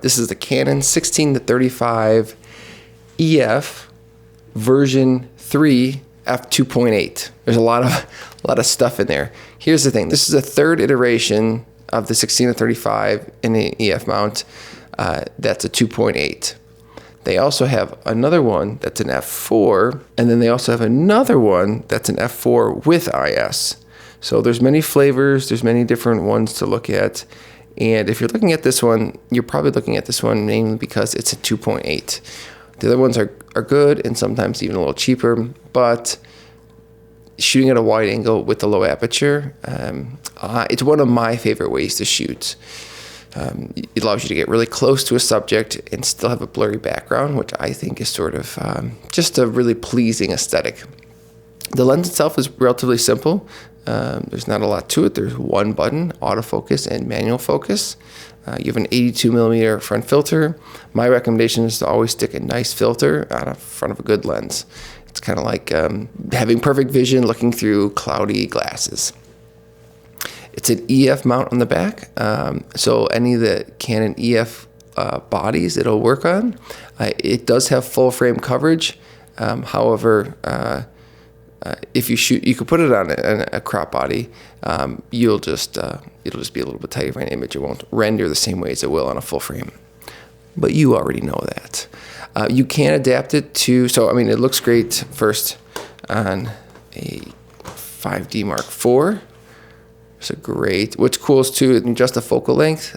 This is the Canon 16-35 EF version 3 f2.8. There's a lot of stuff in there. Here's the thing. This is a third iteration of the 16-35 in an EF mount. That's a 2.8. They also have another one that's an f4, and then they also have another one that's an f4 with IS. So there's many flavors, there's many different ones to look at. And if you're looking at this one, you're probably looking at this one mainly because it's a 2.8. The other ones are good and sometimes even a little cheaper, but shooting at a wide angle with the low aperture, it's one of my favorite ways to shoot. It allows you to get really close to a subject and still have a blurry background, which I think is sort of just a really pleasing aesthetic. The lens itself is relatively simple. There's not a lot to it. There's one button, autofocus and manual focus. You have an 82 millimeter front filter. My recommendation is to always stick a nice filter on the front of a good lens. It's kind of like having perfect vision looking through cloudy glasses. It's an EF mount on the back, so any of the Canon EF bodies it'll work on. It does have full frame coverage. However, if you shoot, you could put it on a crop body. It'll just be a little bit tighter for an image. It won't render the same way as it will on a full frame. But you already know that. You can adapt it to. So I mean, it looks great first on a 5D Mark IV. It's a great. What's cool is too, in just the focal length,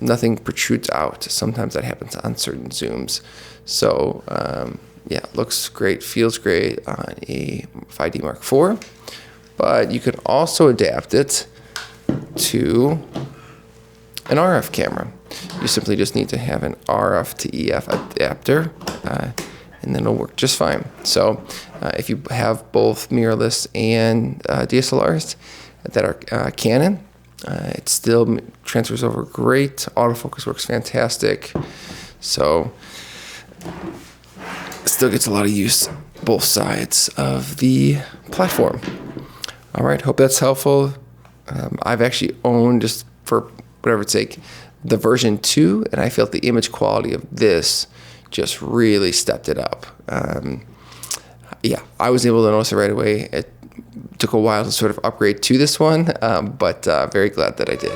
nothing protrudes out. Sometimes that happens on certain zooms. So. Yeah, looks great, feels great on a 5D Mark IV, but you could also adapt it to an RF camera. You simply just need to have an RF to EF adapter, and then it'll work just fine. So if you have both mirrorless and DSLRs that are Canon, it still transfers over great. Autofocus works fantastic. So still gets a lot of use both sides of the platform. All right, hope that's helpful. I've actually owned, just for whatever's sake, the version 2, and I felt the image quality of this just really stepped it up. Yeah, I was able to notice it right away. It took a while to sort of upgrade to this one, but very glad that I did.